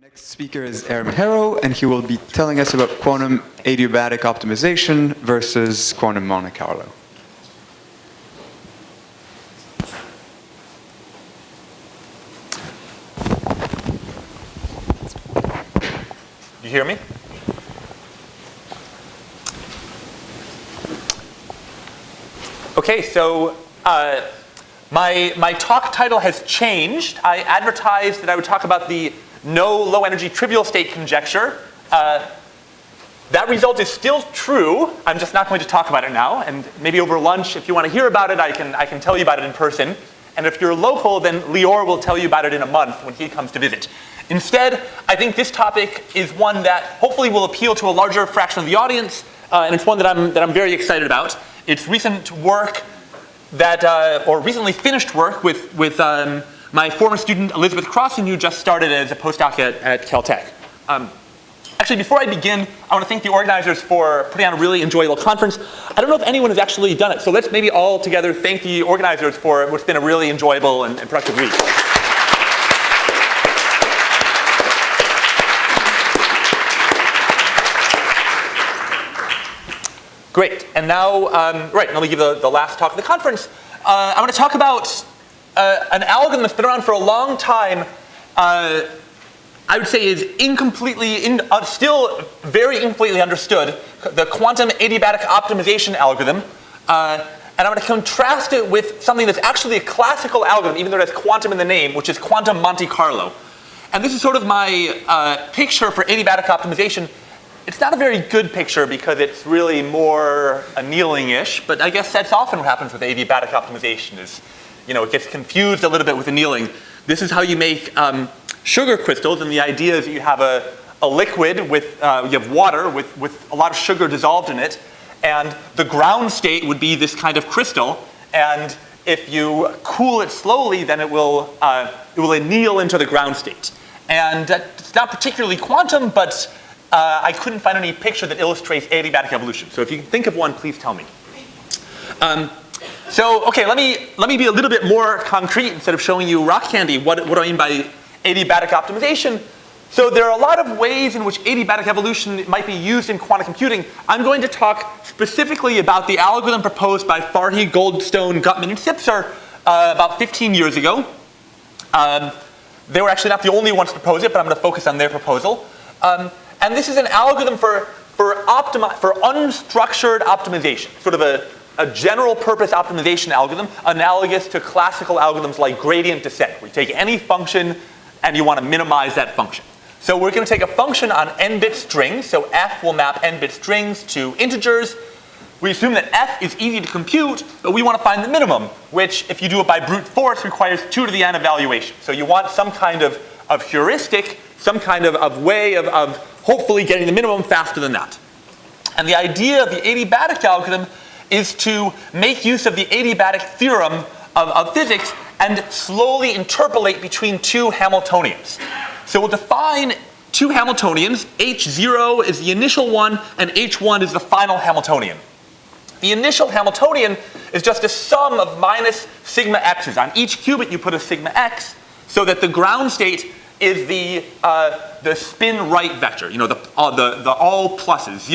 Next speaker is Aram Harrow, and he will be telling us about quantum adiabatic optimization versus quantum Monte Carlo. You hear me? Okay, so my talk title has changed. I advertised that I would talk about the no low energy trivial state conjecture. That result is still true. I'm just not going to talk about it now. And maybe over lunch, if you want to hear about it, I can tell you about it in person. And if you're local, then Lior will tell you about it in a month when he comes to visit. Instead, I think this topic is one that hopefully will appeal to a larger fraction of the audience, and it's one that I'm very excited about. It's recent work that, or recently finished work with my former student Elizabeth Crossan, who just started as a postdoc at Caltech. Actually, before I begin, I want to thank the organizers for putting on a really enjoyable conference. I don't know if anyone has actually done it, so let's maybe all together thank the organizers for what's been a really enjoyable and productive week. Great, and now, now we give the last talk of the conference. I want to talk about an algorithm that's been around for a long time. I would say is still very incompletely understood, the quantum adiabatic optimization algorithm. And I'm going to contrast it with something that's actually a classical algorithm, even though it has quantum in the name, which is quantum Monte Carlo. And this is sort of my picture for adiabatic optimization. It's not a very good picture because it's really more annealing-ish, but I guess that's often what happens with adiabatic optimization is, it gets confused a little bit with annealing. This is how you make sugar crystals, and the idea is that you have a liquid with, you have water with a lot of sugar dissolved in it, and the ground state would be this kind of crystal, and if you cool it slowly, then it will anneal into the ground state. And it's not particularly quantum, but I couldn't find any picture that illustrates adiabatic evolution. So if you can think of one, please tell me. Okay, let me be a little bit more concrete instead of showing you rock candy. What do I mean by adiabatic optimization? So there are a lot of ways in which adiabatic evolution might be used in quantum computing. I'm going to talk specifically about the algorithm proposed by Farhi, Goldstone, Gutman, and Sipser about 15 years ago. They were actually not the only ones to propose it, but I'm going to focus on their proposal. And this is an algorithm for unstructured optimization, sort of a general purpose optimization algorithm analogous to classical algorithms like gradient descent, where you take any function and you want to minimize that function. So we're going to take a function on n-bit strings, so f will map n-bit strings to integers. We assume that f is easy to compute, but we want to find the minimum, which if you do it by brute force requires 2 to the n evaluation. So you want some kind of heuristic, some kind of way of hopefully getting the minimum faster than that. And the idea of the adiabatic algorithm is to make use of the adiabatic theorem of physics and slowly interpolate between 2 Hamiltonians. So we'll define 2 Hamiltonians. H0 is the initial one, and H1 is the final Hamiltonian. The initial Hamiltonian is just a sum of minus sigma x's. On each qubit, you put a sigma x, so that the ground state is the spin right vector, the all pluses,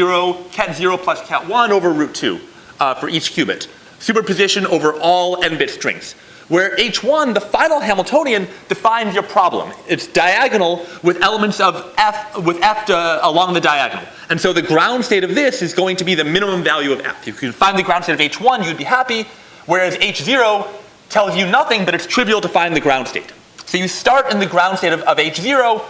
ket 0 plus ket 1 over root 2 for each qubit. Superposition over all n-bit strings. Where H1, the final Hamiltonian, defines your problem. It's diagonal with elements of f, along the diagonal. And so the ground state of this is going to be the minimum value of f. If you could find the ground state of H1, you'd be happy, whereas H0 tells you nothing, but it's trivial to find the ground state. So you start in the ground state of H0,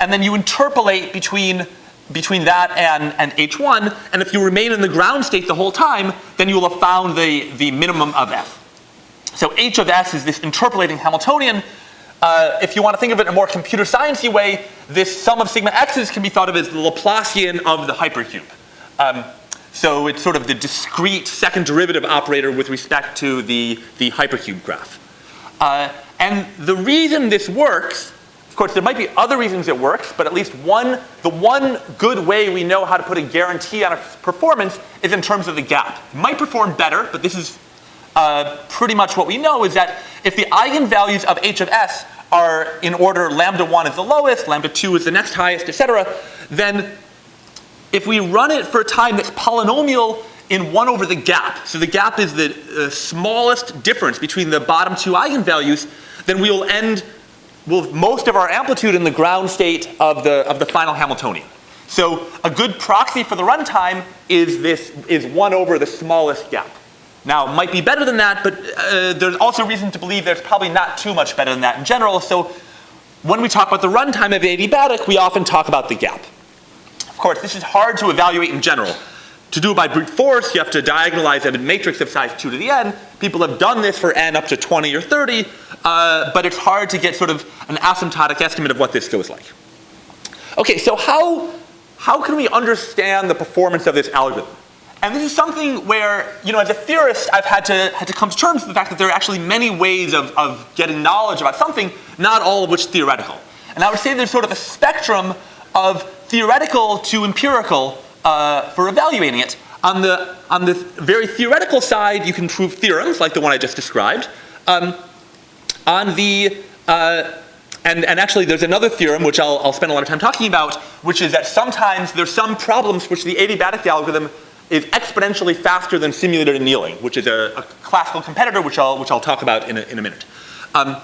and then you interpolate between that and H1, and if you remain in the ground state the whole time, then you will have found the minimum of f. So H of s is this interpolating Hamiltonian. If you want to think of it in a more computer sciencey way, this sum of sigma x's can be thought of as the Laplacian of the hypercube. So it's sort of the discrete second derivative operator with respect to the hypercube graph. And the reason this works, of course, there might be other reasons it works, but at least the one good way we know how to put a guarantee on its performance is in terms of the gap. It might perform better, but this is pretty much what we know is that if the eigenvalues of h of s are in order lambda 1 is the lowest, lambda 2 is the next highest, etc., then if we run it for a time that's polynomial in 1 over the gap, so the gap is the smallest difference between the bottom two eigenvalues, then we will end with most of our amplitude in the ground state of the final Hamiltonian. So a good proxy for the runtime is 1 over the smallest gap. Now, it might be better than that, but there's also reason to believe there's probably not too much better than that in general. So when we talk about the runtime of adiabatic, we often talk about the gap. Of course, this is hard to evaluate in general. To do it by brute force, you have to diagonalize a matrix of size 2 to the n. People have done this for n up to 20 or 30, but it's hard to get sort of an asymptotic estimate of what this goes like. Okay, so how can we understand the performance of this algorithm? And this is something where, as a theorist, I've had to come to terms with the fact that there are actually many ways of getting knowledge about something, not all of which theoretical. And I would say there's sort of a spectrum of theoretical to empirical for evaluating it. On the very theoretical side, you can prove theorems like the one I just described. And actually, there's another theorem which I'll spend a lot of time talking about, which is that sometimes there's some problems which the adiabatic algorithm is exponentially faster than simulated annealing, which is a classical competitor, which I'll talk about in a minute. On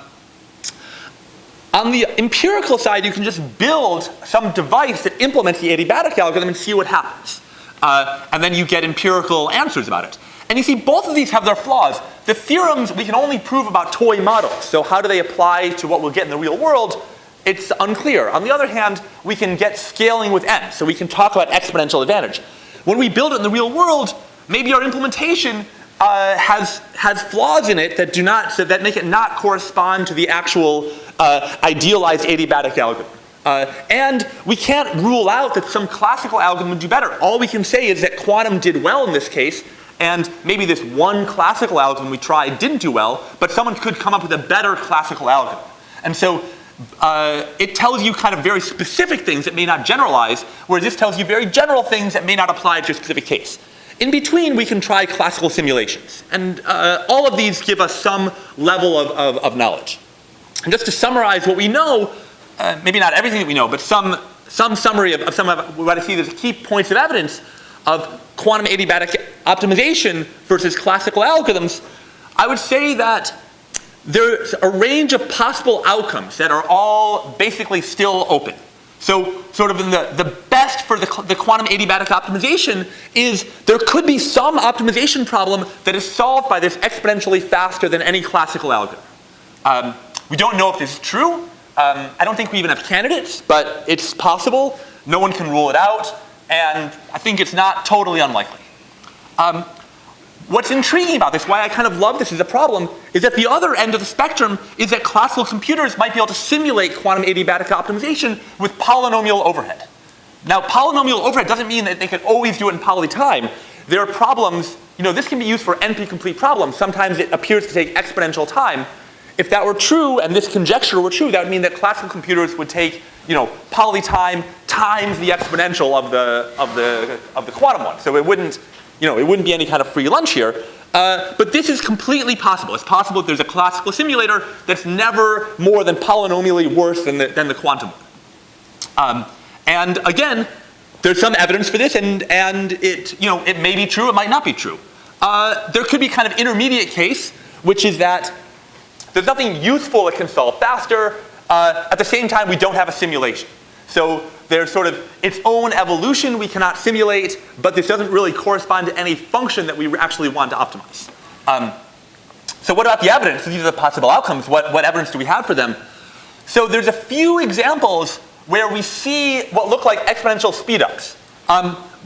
the empirical side, you can just build some device that implements the adiabatic algorithm and see what happens. And then you get empirical answers about it. And you see, both of these have their flaws. The theorems we can only prove about toy models. So how do they apply to what we'll get in the real world? It's unclear. On the other hand, we can get scaling with n. So we can talk about exponential advantage. When we build it in the real world, maybe our implementation has flaws in it that make it not correspond to the actual idealized adiabatic algorithm. And we can't rule out that some classical algorithm would do better. All we can say is that quantum did well in this case, and maybe this one classical algorithm we tried didn't do well, but someone could come up with a better classical algorithm. And so it tells you kind of very specific things that may not generalize, whereas this tells you very general things that may not apply to a specific case. In between, we can try classical simulations. And all of these give us some level of knowledge. And just to summarize what we know, maybe not everything that we know, but some summary of some of what I see as key points of evidence of quantum adiabatic optimization versus classical algorithms, I would say that there's a range of possible outcomes that are all basically still open. So sort of in the best for the quantum adiabatic optimization is there could be some optimization problem that is solved by this exponentially faster than any classical algorithm. We don't know if this is true. I don't think we even have candidates, but it's possible. No one can rule it out. And I think it's not totally unlikely. What's intriguing about this, why I kind of love this as a problem, is that the other end of the spectrum is that classical computers might be able to simulate quantum adiabatic optimization with polynomial overhead. Now, polynomial overhead doesn't mean that they can always do it in poly time. There are problems, this can be used for NP-complete problems. Sometimes it appears to take exponential time. If that were true, and this conjecture were true, that would mean that classical computers would take, poly time times the exponential of the quantum one. So it wouldn't be any kind of free lunch here. But this is completely possible. It's possible that there's a classical simulator that's never more than polynomially worse than the quantum one. And again, there's some evidence for this, and it may be true, it might not be true. There could be kind of intermediate case, which is that there's nothing useful that can solve faster. At the same time, we don't have a simulation. So there's sort of its own evolution we cannot simulate, but this doesn't really correspond to any function that we actually want to optimize. So what about the evidence? These are the possible outcomes. What evidence do we have for them? So there's a few examples where we see what look like exponential speedups.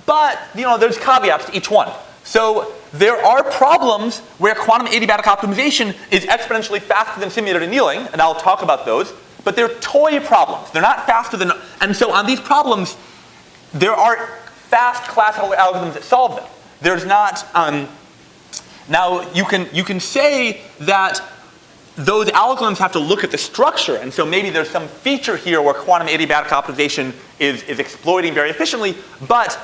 But there's caveats to each one. So there are problems where quantum adiabatic optimization is exponentially faster than simulated annealing, and I'll talk about those. But they're toy problems. They're not faster than, and so on these problems, there are fast classical algorithms that solve them. There's not. Now you can say that those algorithms have to look at the structure, and so maybe there's some feature here where quantum adiabatic optimization is exploiting very efficiently. But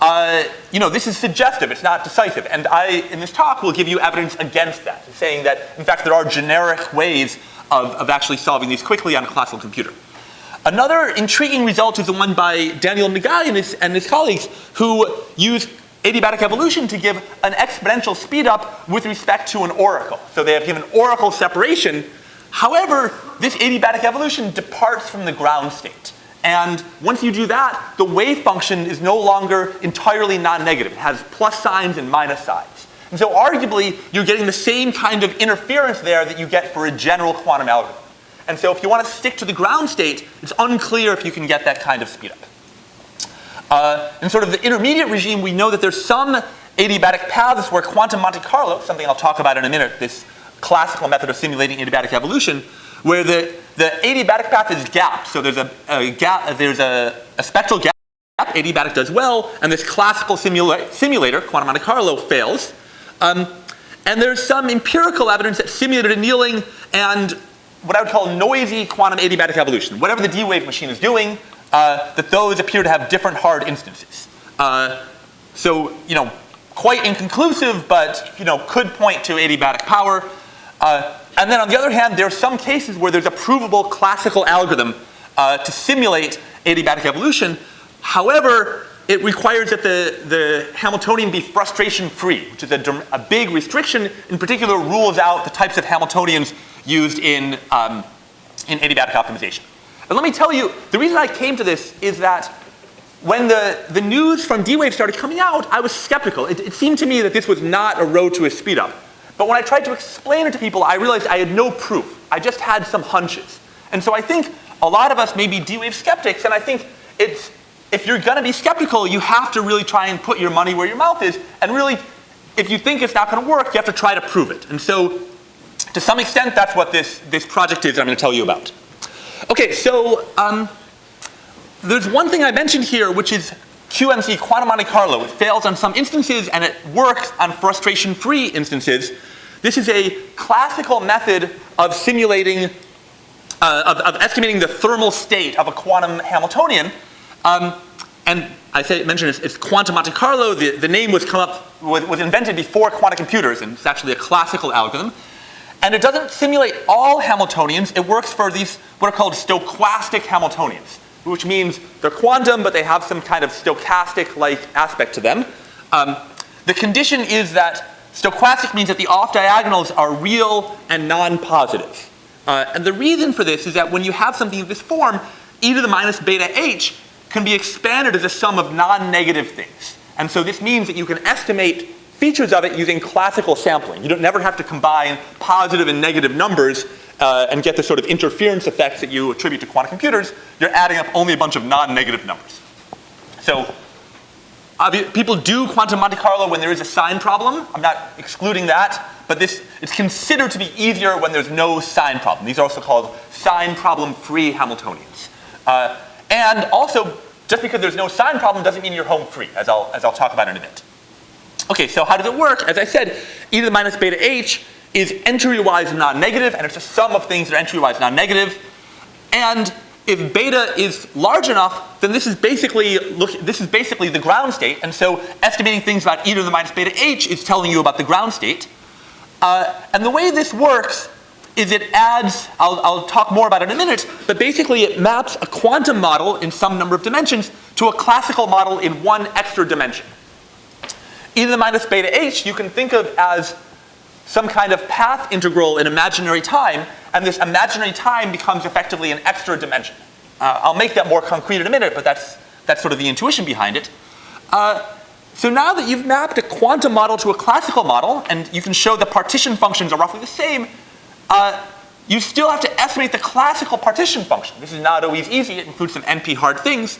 this is suggestive, it's not decisive. And in this talk, will give you evidence against that, saying that, in fact, there are generic ways of actually solving these quickly on a classical computer. Another intriguing result is the one by Daniel Nagai and his colleagues, who used adiabatic evolution to give an exponential speedup with respect to an oracle. So they have given oracle separation. However, this adiabatic evolution departs from the ground state. And once you do that, the wave function is no longer entirely non-negative. It has plus signs and minus signs. And so arguably, you're getting the same kind of interference there that you get for a general quantum algorithm. And so if you want to stick to the ground state, it's unclear if you can get that kind of speedup. In sort of the intermediate regime, we know that there's some adiabatic paths where quantum Monte Carlo, something I'll talk about in a minute, this classical method of simulating adiabatic evolution, where the adiabatic path is gapped. So there's a gap, there's a spectral gap, adiabatic does well, and this classical simulator, quantum Monte Carlo, fails. And there's some empirical evidence that simulated annealing and what I would call noisy quantum adiabatic evolution, whatever the D-wave machine is doing, that those appear to have different hard instances. So, quite inconclusive, but, could point to adiabatic power. And then on the other hand, there are some cases where there's a provable classical algorithm to simulate adiabatic evolution. However, it requires that the Hamiltonian be frustration-free, which is a big restriction. In particular, rules out the types of Hamiltonians used in adiabatic optimization. And let me tell you, the reason I came to this is that when the news from D-Wave started coming out, I was skeptical. It seemed to me that this was not a road to a speedup. But when I tried to explain it to people, I realized I had no proof. I just had some hunches. And so I think a lot of us may be D-Wave skeptics, and I think if you're going to be skeptical, you have to really try and put your money where your mouth is, and really, if you think it's not going to work, you have to try to prove it. And so, to some extent, that's what this project is that I'm going to tell you about. Okay, so there's one thing I mentioned here, which is QMC, quantum Monte Carlo. It fails on some instances, and it works on frustration-free instances. This is a classical method of simulating, of estimating the thermal state of a quantum Hamiltonian. And mentioned it's quantum Monte Carlo. The name was invented before quantum computers, and it's actually a classical algorithm. And it doesn't simulate all Hamiltonians. It works for these what are called stochastic Hamiltonians, which means they're quantum, but they have some kind of stochastic-like aspect to them. The condition is that stochastic means that the off-diagonals are real and non-positive. And the reason for this is that when you have something of this form, e to the minus beta h can be expanded as a sum of non-negative things. And so this means that you can estimate features of it using classical sampling. You don't never have to combine positive and negative numbers and get the sort of interference effects that you attribute to quantum computers. You're adding up only a bunch of non-negative numbers. So people do quantum Monte Carlo when there is a sign problem. I'm not excluding that, but it's considered to be easier when there's no sign problem. These are also called sign problem-free Hamiltonians. And also, just because there's no sign problem doesn't mean you're home free, as I'll talk about in a bit. Okay, so how does it work? As I said, e to the minus beta h is entry-wise non-negative, and it's a sum of things that are entry-wise non-negative. And if beta is large enough, then this is basically the ground state. And so estimating things about e to the minus beta h is telling you about the ground state. And the way this works is it adds, I'll talk more about it in a minute, but basically it maps a quantum model in some number of dimensions to a classical model in one extra dimension. E to the minus beta h you can think of as some kind of path integral in imaginary time, and this imaginary time becomes effectively an extra dimension. I'll make that more concrete in a minute, but that's sort of the intuition behind it. So now that you've mapped a quantum model to a classical model, and you can show the partition functions are roughly the same, you still have to estimate the classical partition function. This is not always easy. It includes some NP hard things.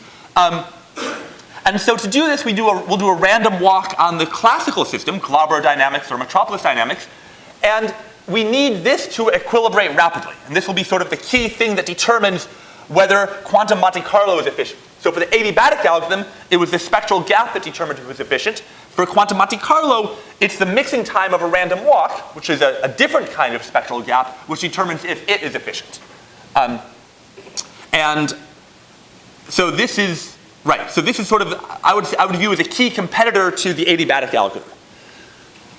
And so to do this, we'll do a random walk on the classical system, Glauber dynamics or metropolis dynamics, and we need this to equilibrate rapidly. And this will be sort of the key thing that determines whether quantum Monte Carlo is efficient. So for the adiabatic algorithm, it was the spectral gap that determined if it was efficient. For quantum Monte Carlo, it's the mixing time of a random walk, which is a different kind of spectral gap, which determines if it is efficient. And so this is Right, so this is sort of, I would view as a key competitor to the adiabatic algorithm.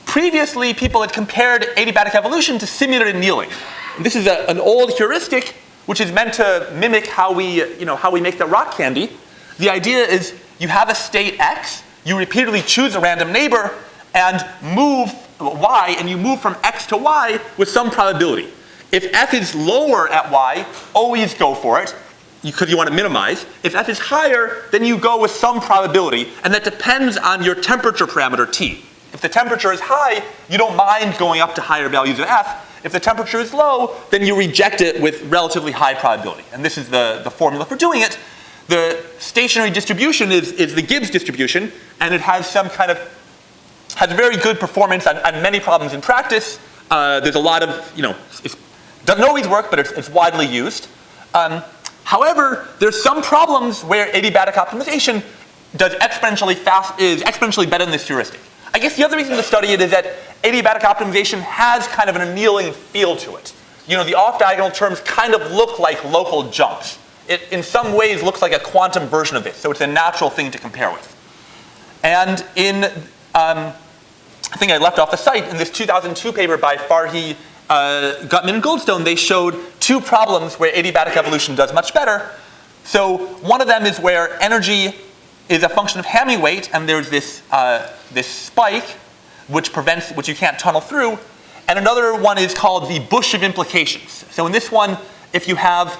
Previously, people had compared adiabatic evolution to simulated annealing. And this is an old heuristic which is meant to mimic how we make the rock candy. The idea is you have a state x, you repeatedly choose a random neighbor, and move y, and you move from x to y with some probability. If f is lower at y, always go for it, because you want to minimize. If f is higher, then you go with some probability, and that depends on your temperature parameter t. If the temperature is high, you don't mind going up to higher values of f. If the temperature is low, then you reject it with relatively high probability. And this is the formula for doing it. The stationary distribution is the Gibbs distribution, and it has has very good performance on many problems in practice. There's a lot of, it doesn't always work, but it's widely used. However, there's some problems where adiabatic optimization is exponentially better than this heuristic. I guess the other reason to study it is that adiabatic optimization has kind of an annealing feel to it. The off-diagonal terms kind of look like local jumps. It, in some ways, looks like a quantum version of this, so it's a natural thing to compare with. And in, I think I left off the site, in this 2002 paper by Farhi, Gutman, and Goldstone, they showed two problems where adiabatic evolution does much better. So one of them is where energy is a function of Hamming weight, and there's this spike which you can't tunnel through. And another one is called the bush of implications. So in this one, if you have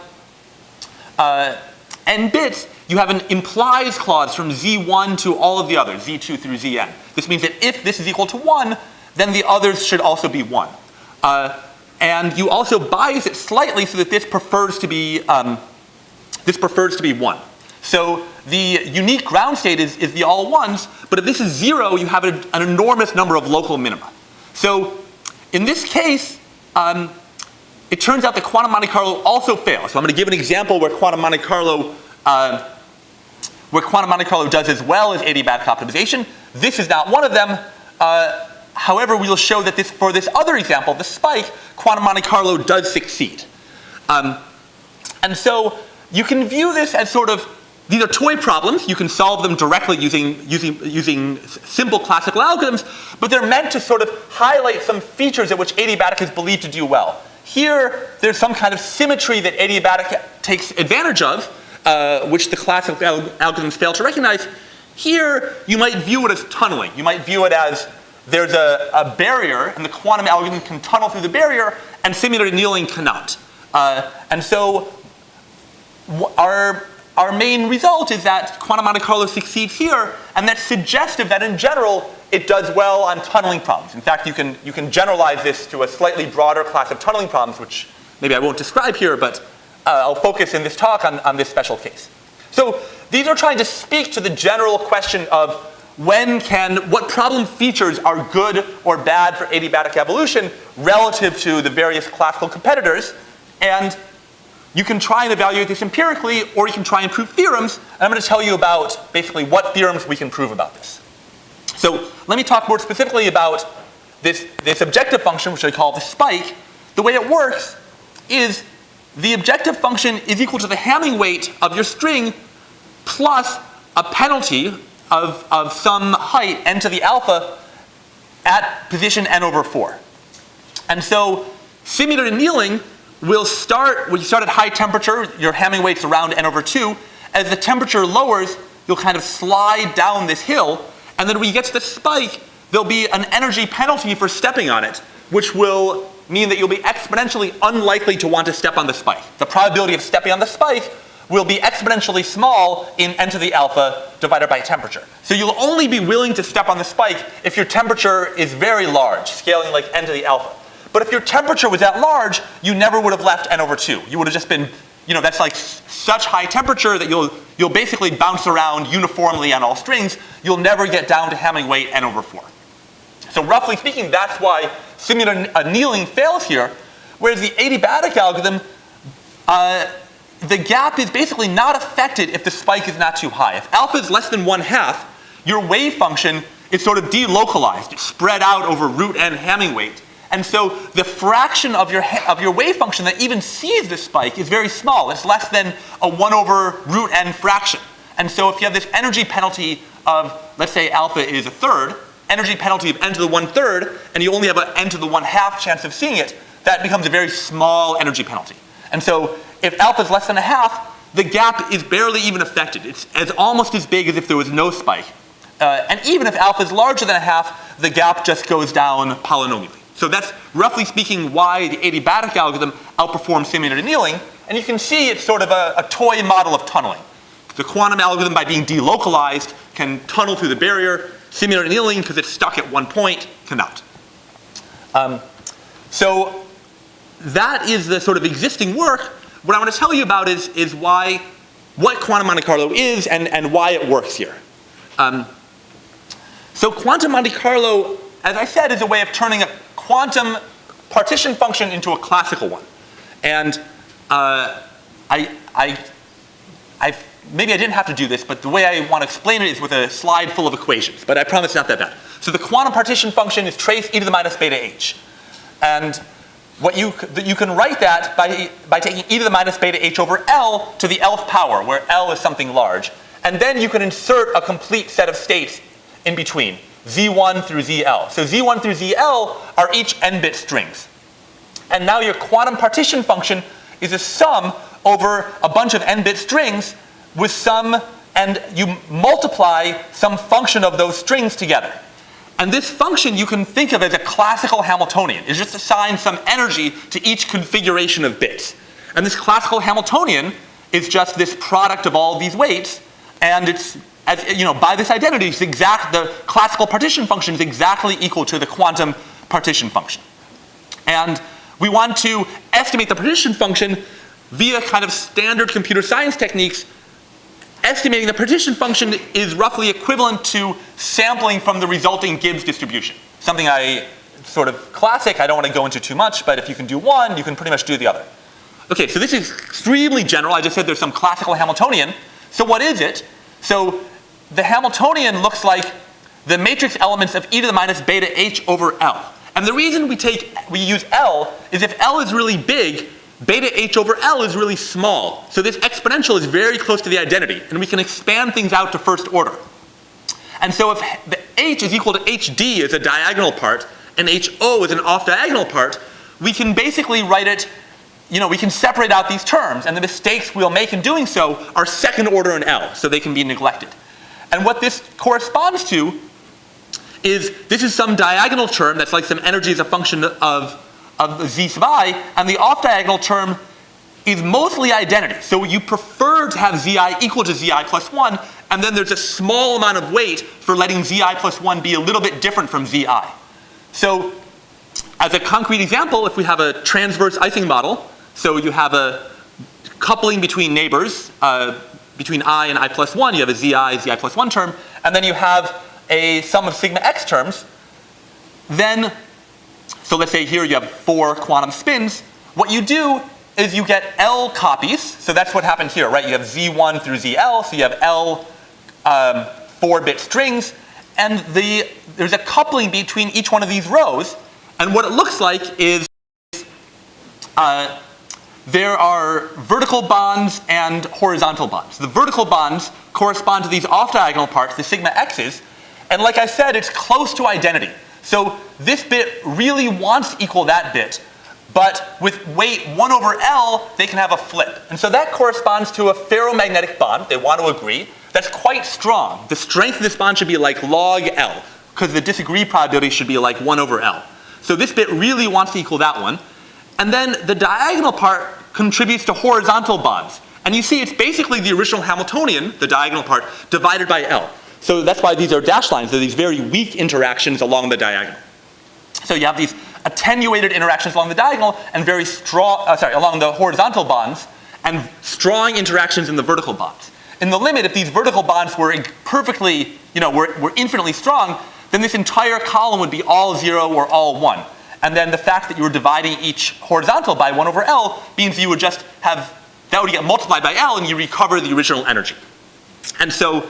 n bits, you have an implies clause from z1 to all of the others, z2 through zn. This means that if this is equal to 1, then the others should also be 1. And you also bias it slightly so that this prefers to be 1. So the unique ground state is the all ones, but if this is 0, you have an enormous number of local minima. So in this case, it turns out that quantum Monte Carlo also fails. So I'm going to give an example where quantum Monte Carlo does as well as adiabatic optimization. This is not one of them. However, we will show that for this other example, the spike, quantum Monte Carlo does succeed. And so you can view this as sort of, these are toy problems. You can solve them directly using simple classical algorithms, but they're meant to sort of highlight some features at which adiabatic is believed to do well. Here, there's some kind of symmetry that adiabatic takes advantage of, which the classical algorithms fail to recognize. Here, you might view it as tunneling. You might view it as there's a barrier, and the quantum algorithm can tunnel through the barrier, and simulated annealing cannot. And so our main result is that quantum Monte Carlo succeeds here, and that's suggestive that in general it does well on tunneling problems. In fact, you can generalize this to a slightly broader class of tunneling problems, which maybe I won't describe here, but I'll focus in this talk on this special case. So these are trying to speak to the general question of what problem features are good or bad for adiabatic evolution relative to the various classical competitors, and you can try and evaluate this empirically, or you can try and prove theorems, and I'm going to tell you about basically what theorems we can prove about this. So let me talk more specifically about this objective function, which I call the spike. The way it works is the objective function is equal to the Hamming weight of your string plus a penalty of some height, n to the alpha, at position n over 4. And so simulated annealing will start, when you start at high temperature, your Hamming weight's around n over 2. As the temperature lowers, you'll kind of slide down this hill, and then when you get to the spike, there'll be an energy penalty for stepping on it, which will mean that you'll be exponentially unlikely to want to step on the spike. The probability of stepping on the spike will be exponentially small in n to the alpha divided by temperature. So you'll only be willing to step on the spike if your temperature is very large, scaling like n to the alpha. But if your temperature was that large, you never would have left n over 2. You would have just been, that's like such high temperature that you'll basically bounce around uniformly on all strings. You'll never get down to Hamming weight n over 4. So roughly speaking, that's why simulated annealing fails here, whereas the adiabatic algorithm, the gap is basically not affected if the spike is not too high. If alpha is less than 1/2, your wave function is sort of delocalized. It's spread out over root n Hamming weight. And so the fraction of your wave function that even sees the spike is very small. It's less than a 1 over root n fraction. And so if you have this energy penalty of, let's say alpha is a third, energy penalty of n to the 1/3, and you only have an n to the 1/2 chance of seeing it, that becomes a very small energy penalty. And so if alpha is less than a half, the gap is barely even affected. It's almost as big as if there was no spike. And even if alpha is larger than a half, the gap just goes down polynomially. So that's, roughly speaking, why the adiabatic algorithm outperforms simulated annealing. And you can see it's sort of a toy model of tunneling. The quantum algorithm, by being delocalized, can tunnel through the barrier. Simulated annealing, because it's stuck at one point, cannot. So that is the sort of existing work. What I want to tell you about is what quantum Monte Carlo is and why it works here. So quantum Monte Carlo, as I said, is a way of turning a quantum partition function into a classical one. And maybe I didn't have to do this, but the way I want to explain it is with a slide full of equations. But I promise it's not that bad. So the quantum partition function is trace e to the minus beta h. And what you can write that by taking e to the minus beta h over L to the Lth power, where L is something large. And then you can insert a complete set of states in between, Z1 through ZL. So Z1 through ZL are each n-bit strings. And now your quantum partition function is a sum over a bunch of n-bit strings with some, and you multiply some function of those strings together. And this function you can think of as a classical Hamiltonian. It just assigns some energy to each configuration of bits. And this classical Hamiltonian is just this product of all these weights, and it's, as, by this identity, it's the classical partition function is exactly equal to the quantum partition function. And we want to estimate the partition function via kind of standard computer science techniques. Estimating the partition function is roughly equivalent to sampling from the resulting Gibbs distribution. Something sort of classic, I don't want to go into too much, but if you can do one, you can pretty much do the other. Okay, so this is extremely general. I just said there's some classical Hamiltonian. So what is it? So the Hamiltonian looks like the matrix elements of e to the minus beta h over L. And the reason we use L is if L is really big, beta h over L is really small. So this exponential is very close to the identity, and we can expand things out to first order. And so if the h is equal to hd as a diagonal part, and ho is an off-diagonal part, we can basically write it, we can separate out these terms, and the mistakes we'll make in doing so are second order in L, so they can be neglected. And what this corresponds to is, this is some diagonal term that's like some energy as a function of z sub I, and the off-diagonal term is mostly identity. So you prefer to have zi equal to zi plus 1, and then there's a small amount of weight for letting zi plus 1 be a little bit different from zi. So as a concrete example, if we have a transverse Ising model, so you have a coupling between neighbors, between I and I plus 1, you have a zi plus 1 term, and then you have a sum of sigma x terms, then, so let's say here you have 4 quantum spins. What you do is you get L copies. So that's what happened here, right? You have Z1 through ZL, so you have L 4-bit strings. And there's a coupling between each one of these rows. And what it looks like is there are vertical bonds and horizontal bonds. The vertical bonds correspond to these off-diagonal parts, the sigma x's. And like I said, it's close to identity. So this bit really wants to equal that bit, but with weight 1 over L, they can have a flip. And so that corresponds to a ferromagnetic bond. They want to agree. That's quite strong. The strength of this bond should be like log L, because the disagree probability should be like 1 over L. So this bit really wants to equal that one. And then the diagonal part contributes to horizontal bonds. And you see it's basically the original Hamiltonian, the diagonal part, divided by L. So that's why these are dashed lines. They're these very weak interactions along the diagonal. So you have these attenuated interactions along the diagonal and very strong, along the horizontal bonds, and strong interactions in the vertical bonds. In the limit, if these vertical bonds were perfectly, were infinitely strong, then this entire column would be all 0 or all 1. And then the fact that you were dividing each horizontal by 1 over L means you would just have, that would get multiplied by L and you recover the original energy. And so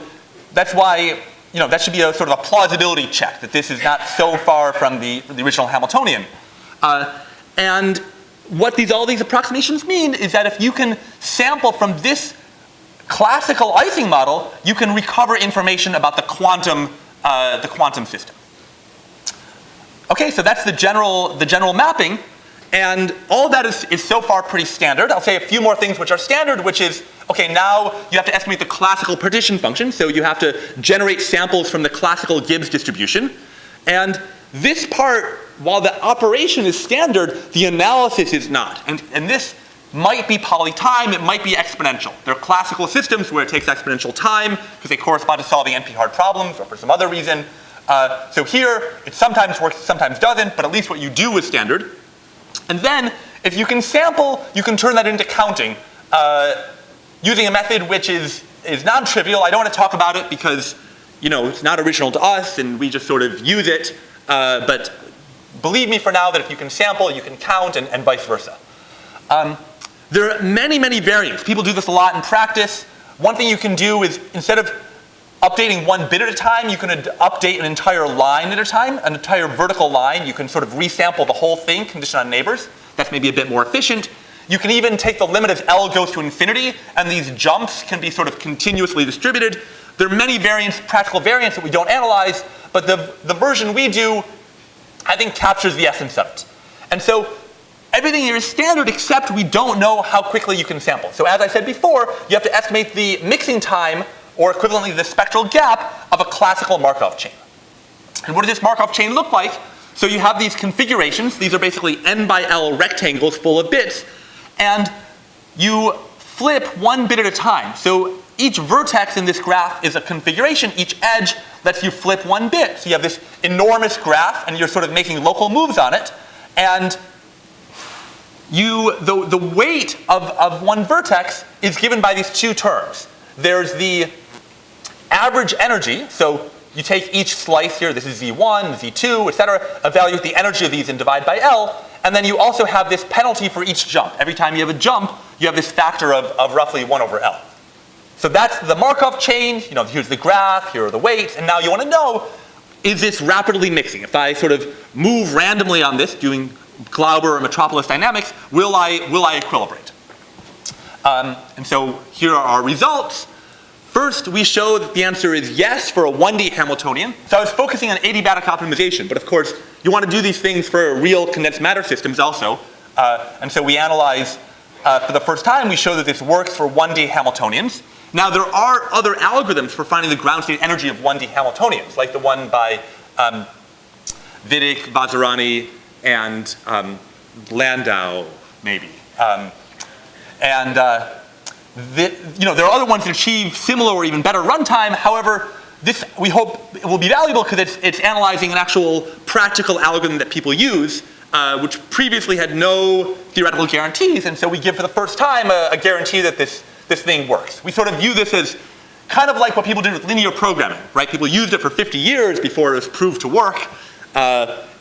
that's why, that should be a sort of a plausibility check, that this is not so far from the original Hamiltonian. And what all these approximations mean is that if you can sample from this classical Ising model, you can recover information about the quantum system. Okay, so that's the general mapping. And all of that is so far pretty standard. I'll say a few more things which are standard, which is, okay, now you have to estimate the classical partition function. So you have to generate samples from the classical Gibbs distribution. And this part, while the operation is standard, the analysis is not. And this might be polytime, it might be exponential. There are classical systems where it takes exponential time because they correspond to solving NP-hard problems or for some other reason. So here, it sometimes works, sometimes doesn't, but at least what you do is standard. And then, if you can sample, you can turn that into counting using a method which is non-trivial. I don't want to talk about it because, it's not original to us and we just sort of use it. But believe me for now that if you can sample, you can count and vice versa. There are many, many variants. People do this a lot in practice. One thing you can do is instead of updating one bit at a time, you can update an entire line at a time, an entire vertical line. You can sort of resample the whole thing, conditioned on neighbors. That's maybe a bit more efficient. You can even take the limit as L goes to infinity, and these jumps can be sort of continuously distributed. There are many variants, practical variants that we don't analyze, but the version we do, I think, captures the essence of it. And so everything here is standard except we don't know how quickly you can sample. So as I said before, you have to estimate the mixing time, or equivalently the spectral gap, of a classical Markov chain. And what does this Markov chain look like? So you have these configurations. These are basically n by L rectangles full of bits. And you flip one bit at a time. So each vertex in this graph is a configuration. Each edge lets you flip one bit. So you have this enormous graph, and you're sort of making local moves on it. And the weight of one vertex is given by these two terms. There's the average energy, so you take each slice here, this is Z1, Z2, etc., evaluate the energy of these and divide by L, and then you also have this penalty for each jump. Every time you have a jump, you have this factor of roughly 1 over L. So that's the Markov chain, here's the graph, here are the weights, and now you want to know, is this rapidly mixing? If I sort of move randomly on this, doing Glauber or Metropolis dynamics, will I equilibrate? And so here are our results. First, we show that the answer is yes for a 1D Hamiltonian. So I was focusing on adiabatic optimization, but of course, you want to do these things for real condensed matter systems also. And so we analyze, for the first time, we show that this works for 1D Hamiltonians. Now, there are other algorithms for finding the ground state energy of 1D Hamiltonians, like the one by Vidic, Vazirani, and Landau, maybe. There are other ones that achieve similar or even better runtime. However, this, we hope, it will be valuable because it's analyzing an actual practical algorithm that people use, which previously had no theoretical guarantees. And so we give for the first time a guarantee that this thing works. We sort of view this as kind of like what people did with linear programming, right? People used it for 50 years before it was proved to work.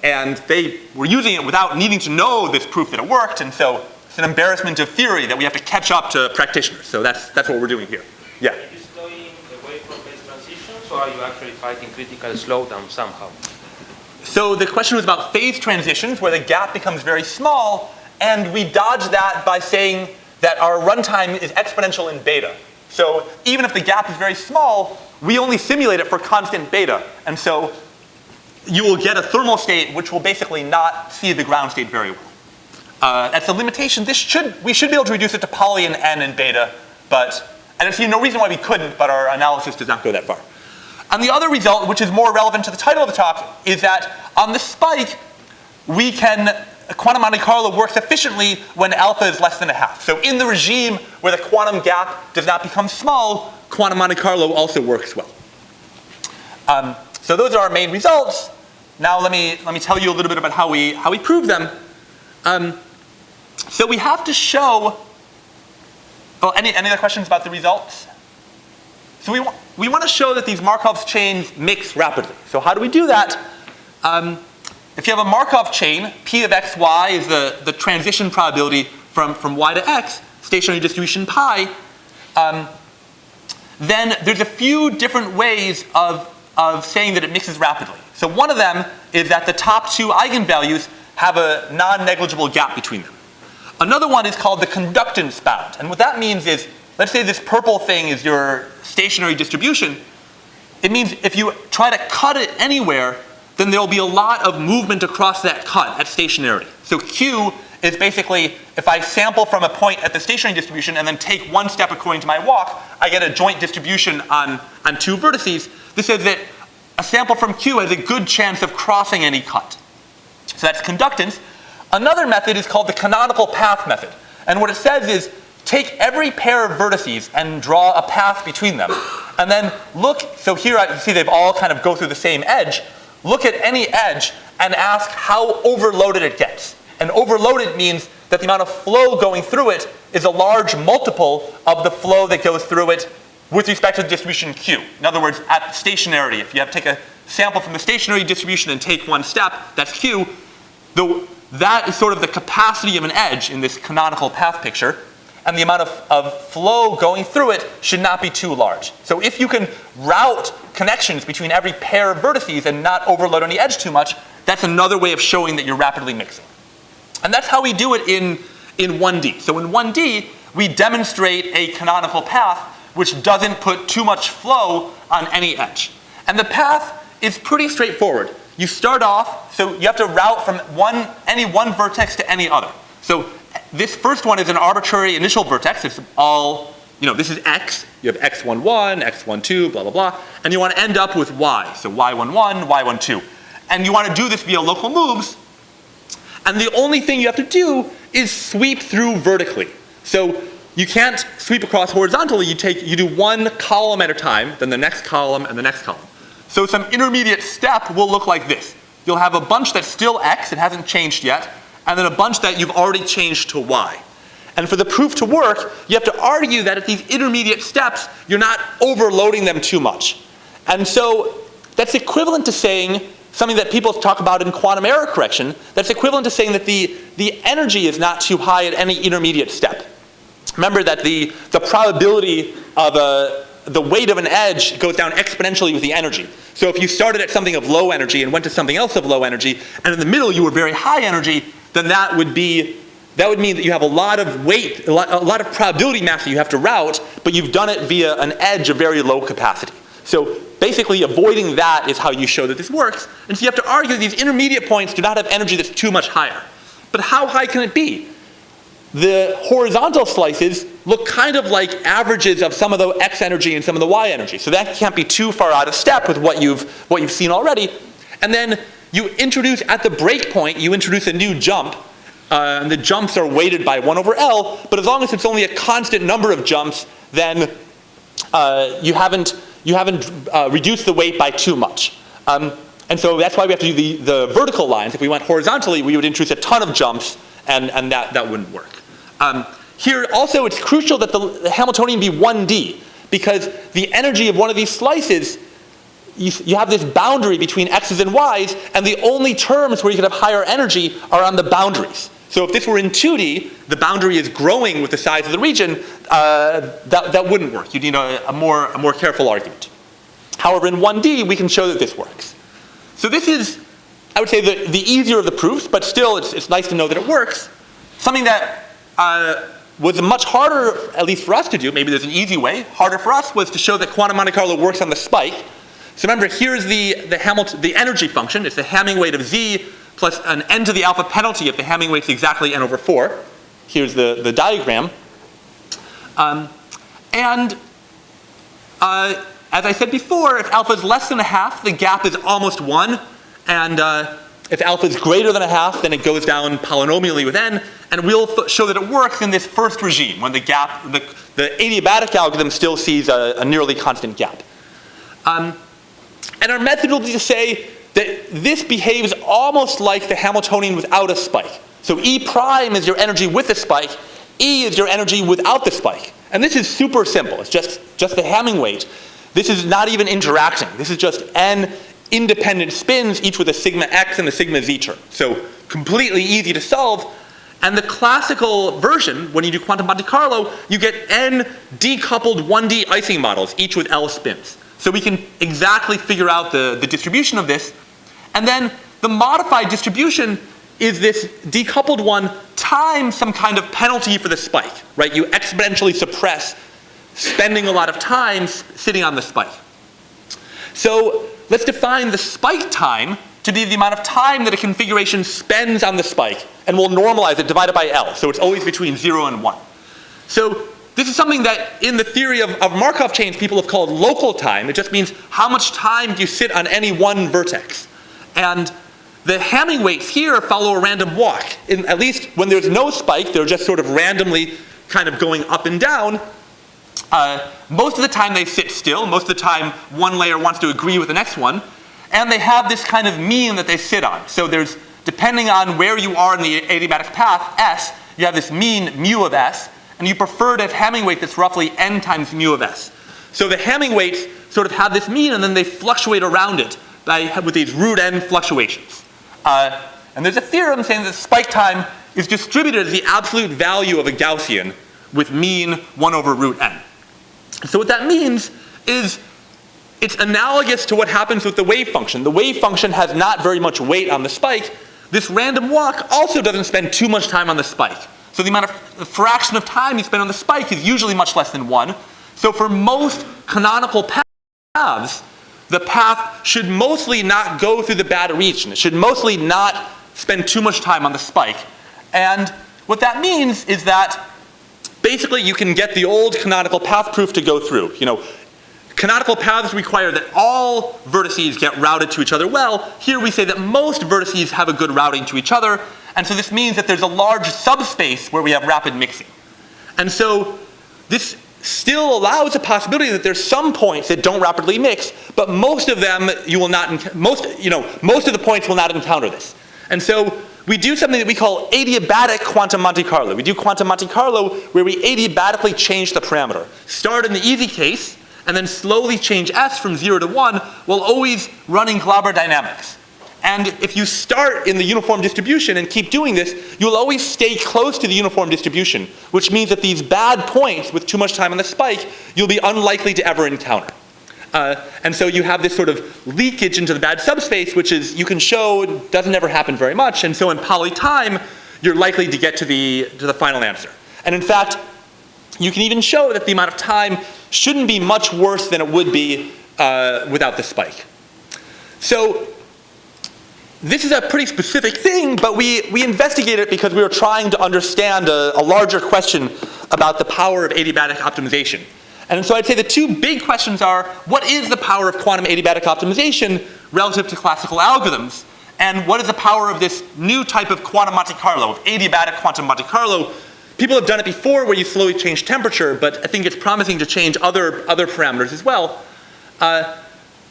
And they were using it without needing to know this proof that it worked. And so it's an embarrassment of theory that we have to catch up to practitioners. So that's what we're doing here. Yeah? Are you studying the wave from phase transitions, or are you actually fighting critical slowdown somehow? So the question was about phase transitions, where the gap becomes very small, and we dodge that by saying that our runtime is exponential in beta. So even if the gap is very small, we only simulate it for constant beta. And so you will get a thermal state which will basically not see the ground state very well. That's a limitation. We should be able to reduce it to poly and n and beta, but I don't see no reason why we couldn't, but our analysis does not go that far. And the other result, which is more relevant to the title of the talk, is that on the spike, quantum Monte Carlo works efficiently when alpha is less than a half. So in the regime where the quantum gap does not become small, quantum Monte Carlo also works well. So those are our main results. Now let me tell you a little bit about how we prove them. So we have to show. Oh, any other questions about the results? So we want to show that these Markov chains mix rapidly. So how do we do that? If you have a Markov chain, P of xy is the transition probability from y to x, stationary distribution pi, then there's a few different ways of saying that it mixes rapidly. So one of them is that the top two eigenvalues have a non-negligible gap between them. Another one is called the conductance bound. And what that means is, let's say this purple thing is your stationary distribution, it means if you try to cut it anywhere, then there will be a lot of movement across that cut at stationarity. So Q is basically, if I sample from a point at the stationary distribution and then take one step according to my walk, I get a joint distribution on two vertices. This says that a sample from Q has a good chance of crossing any cut. So that's conductance. Another method is called the canonical path method. And what it says is, take every pair of vertices and draw a path between them. And then look, so here you see they've all kind of go through the same edge. Look at any edge and ask how overloaded it gets. And overloaded means that the amount of flow going through it is a large multiple of the flow that goes through it with respect to the distribution Q. In other words, at stationarity, if you have to take a sample from the stationary distribution and take one step, that's Q. That is sort of the capacity of an edge in this canonical path picture. And the amount of flow going through it should not be too large. So if you can route connections between every pair of vertices and not overload any edge too much, that's another way of showing that you're rapidly mixing. And that's how we do it in 1D. So in 1D, we demonstrate a canonical path which doesn't put too much flow on any edge. And the path is pretty straightforward. You start off, so you have to route from any one vertex to any other. So this first one is an arbitrary initial vertex. It's all, this is x. You have x11, x12, blah, blah, blah. And you want to end up with y. So y11, y12. And you want to do this via local moves. And the only thing you have to do is sweep through vertically. So you can't sweep across horizontally. You do one column at a time, then the next column, and the next column. So some intermediate step will look like this. You'll have a bunch that's still x, it hasn't changed yet, and then a bunch that you've already changed to y. And for the proof to work, you have to argue that at these intermediate steps, you're not overloading them too much. And so that's equivalent to saying something that people talk about in quantum error correction, that's equivalent to saying that the energy is not too high at any intermediate step. Remember that the probability of the weight of an edge goes down exponentially with the energy. So if you started at something of low energy and went to something else of low energy, and in the middle you were very high energy, then that would mean that you have a lot of weight, a lot of probability mass that you have to route, but you've done it via an edge of very low capacity. So basically avoiding that is how you show that this works. And so you have to argue these intermediate points do not have energy that's too much higher. But how high can it be? The horizontal slices look kind of like averages of some of the x energy and some of the y energy. So that can't be too far out of step with what you've seen already. And then you introduce, at the break point, you introduce a new jump. And the jumps are weighted by 1 over L. But as long as it's only a constant number of jumps, then you haven't reduced the weight by too much. And so that's why we have to do the vertical lines. If we went horizontally, we would introduce a ton of jumps, and that wouldn't work. Here also, it's crucial that the Hamiltonian be 1D, because the energy of one of these slices, you have this boundary between x's and y's, and the only terms where you could have higher energy are on the boundaries. So if this were in 2D, the boundary is growing with the size of the region, that wouldn't work. You'd need a more careful argument. However, in 1D, we can show that this works. So this is, I would say, the easier of the proofs, but still it's nice to know that it works. Something that was much harder, at least for us to do, maybe there's an easy way, harder for us, was to show that quantum Monte Carlo works on the spike. So remember, here's the energy function. It's the Hamming weight of z plus an n to the alpha penalty if the Hamming weight's exactly n over 4. Here's the diagram. As I said before, if alpha is less than a half, the gap is almost 1. And if alpha is greater than a half, then it goes down polynomially with n. And we'll show that it works in this first regime, when the adiabatic algorithm still sees a nearly constant gap. And our method will be to say that this behaves almost like the Hamiltonian without a spike. So E prime is your energy with a spike. E is your energy without the spike. And this is super simple. It's just the Hamming weight. This is not even interacting. This is just n independent spins, each with a sigma x and a sigma z term. So completely easy to solve. And the classical version, when you do quantum Monte Carlo, you get n decoupled 1D Ising models, each with L spins. So we can exactly figure out the distribution of this. And then the modified distribution is this decoupled one times some kind of penalty for the spike, right? You exponentially suppress spending a lot of time sitting on the spike. So let's define the spike time to be the amount of time that a configuration spends on the spike, and we'll normalize it, divide it by L, so it's always between 0 and 1. So this is something that in the theory of Markov chains people have called local time. It just means how much time do you sit on any one vertex. And the Hamming weights here follow a random walk. At least when there's no spike, they're just sort of randomly kind of going up and down. Most of the time they sit still. Most of the time one layer wants to agree with the next one. And they have this kind of mean that they sit on. So there's, depending on where you are in the adiabatic path, S, you have this mean mu of S, and you prefer to have Hamming weight that's roughly n times mu of S. So the Hamming weights sort of have this mean, and then they fluctuate around it with these root n fluctuations. And there's a theorem saying that spike time is distributed as the absolute value of a Gaussian with mean 1 over root n. So what that means is it's analogous to what happens with the wave function. The wave function has not very much weight on the spike. This random walk also doesn't spend too much time on the spike. So the fraction of time you spend on the spike is usually much less than 1. So for most canonical paths, the path should mostly not go through the bad region. It should mostly not spend too much time on the spike. And what that means is that basically you can get the old canonical path proof to go through. Canonical paths require that all vertices get routed to each other well. Here we say that most vertices have a good routing to each other. And so this means that there's a large subspace where we have rapid mixing. And so this still allows a possibility that there's some points that don't rapidly mix, but most of them you will not, most of the points will not encounter this. And so we do something that we call adiabatic quantum Monte Carlo. We do quantum Monte Carlo where we adiabatically change the parameter. Start in the easy case, and then slowly change S from 0 to 1 while always running Glauber dynamics. And if you start in the uniform distribution and keep doing this, you'll always stay close to the uniform distribution, which means that these bad points with too much time on the spike, you'll be unlikely to ever encounter. And so you have this sort of leakage into the bad subspace, which is, you can show doesn't ever happen very much, and so in poly time, you're likely to get to the final answer. And in fact, you can even show that the amount of time shouldn't be much worse than it would be without the spike. So this is a pretty specific thing, but we investigated it because we were trying to understand a larger question about the power of adiabatic optimization. And so I'd say the two big questions are, what is the power of quantum adiabatic optimization relative to classical algorithms? And what is the power of this new type of quantum Monte Carlo, of adiabatic quantum Monte Carlo? People have done it before where you slowly change temperature, but I think it's promising to change other parameters as well.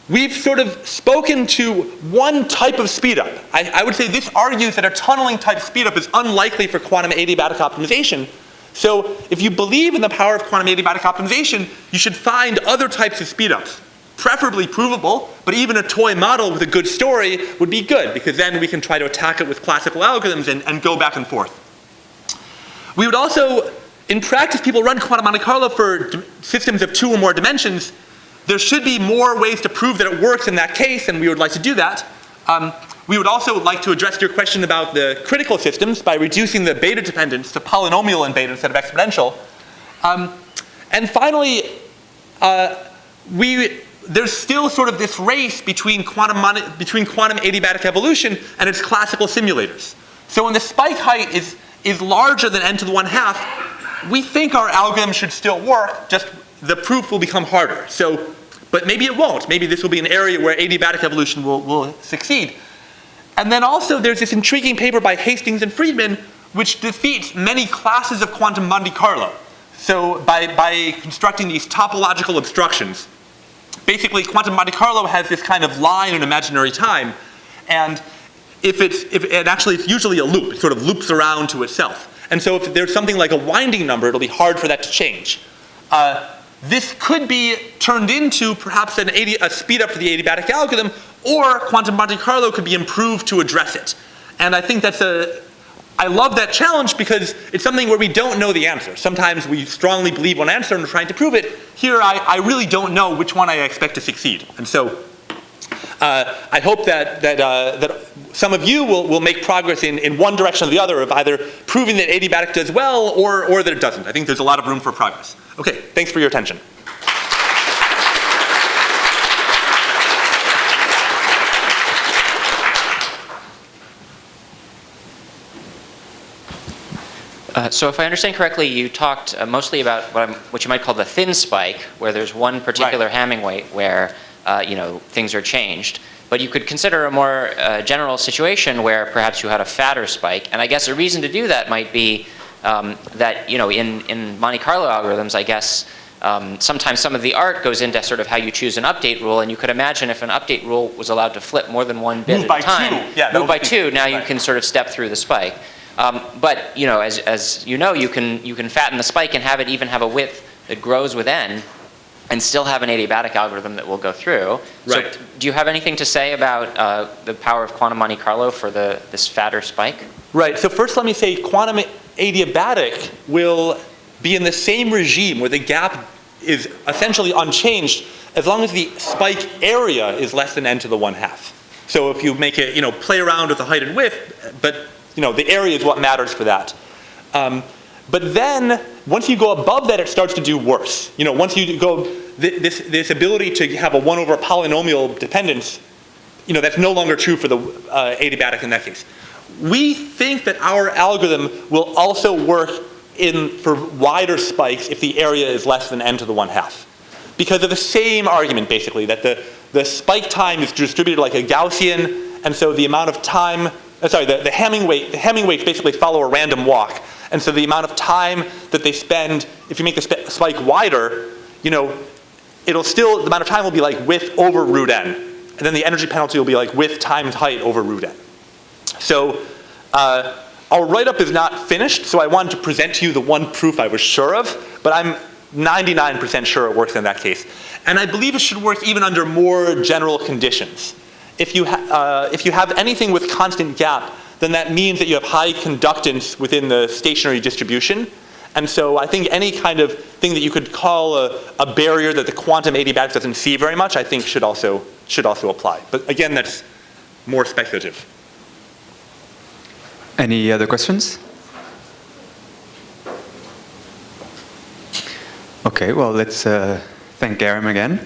We've sort of spoken to one type of speedup. I would say this argues that a tunneling type speedup is unlikely for quantum adiabatic optimization. So if you believe in the power of quantum adiabatic optimization, you should find other types of speedups, preferably provable, but even a toy model with a good story would be good, because then we can try to attack it with classical algorithms and go back and forth. We would also, in practice, people run quantum Monte Carlo for systems of 2 or more dimensions. There should be more ways to prove that it works in that case, and we would like to do that. We would also like to address your question about the critical systems by reducing the beta dependence to polynomial in beta instead of exponential. And finally, there's still sort of this race between quantum adiabatic evolution and its classical simulators. So when the spike height is larger than n to the 1/2, we think our algorithm should still work, just the proof will become harder. So, but maybe it won't. Maybe this will be an area where adiabatic evolution will succeed. And then also there's this intriguing paper by Hastings and Friedman which defeats many classes of quantum Monte Carlo. So by constructing these topological obstructions. Basically, quantum Monte Carlo has this kind of line in imaginary time, and actually it's usually a loop. It sort of loops around to itself. And so if there's something like a winding number, it'll be hard for that to change. This could be turned into perhaps a speed up for the adiabatic algorithm, or quantum Monte Carlo could be improved to address it. And I think I love that challenge because it's something where we don't know the answer. Sometimes we strongly believe one answer and we're trying to prove it. Here I really don't know which one I expect to succeed. And so I hope that some of you will make progress in one direction or the other of either proving that adiabatic does well or that it doesn't. I think there's a lot of room for progress. Okay, thanks for your attention. So if I understand correctly, you talked mostly about what you might call the thin spike, where there's one particular Right. Hamming weight where things are changed. But you could consider a more general situation where perhaps you had a fatter spike. And I guess a reason to do that might be that in Monte Carlo algorithms, I guess sometimes some of the art goes into sort of how you choose an update rule. And you could imagine if an update rule was allowed to flip more than one bit Move at by a time, two. Yeah, move by two, now you right. can sort of step through the spike. But as you know, you can fatten the spike and have it even have a width that grows with n, and still have an adiabatic algorithm that will go through. Right. So do you have anything to say about the power of quantum Monte Carlo for this fatter spike? Right, so first let me say quantum adiabatic will be in the same regime where the gap is essentially unchanged as long as the spike area is less than n to the 1/2. So if you make it, play around with the height and width, but the area is what matters for that. But then, once you go above that, it starts to do worse. Once you go, this ability to have a 1 over polynomial dependence, that's no longer true for the adiabatic in that case. We think that our algorithm will also work for wider spikes if the area is less than n to the 1/2. Because of the same argument, basically, that the spike time is distributed like a Gaussian, and so the amount of time, the Hamming weights basically follow a random walk. And so the amount of time that they spend, if you make the spike wider, the amount of time will be like width over root n. And then the energy penalty will be like width times height over root n. So our write-up is not finished, so I wanted to present to you the one proof I was sure of, but I'm 99% sure it works in that case. And I believe it should work even under more general conditions. If you have anything with constant gap, then that means that you have high conductance within the stationary distribution. And so I think any kind of thing that you could call a barrier that the quantum adiabatic doesn't see very much, I think should also apply. But again, that's more speculative. Any other questions? Okay, well, let's thank Aram again.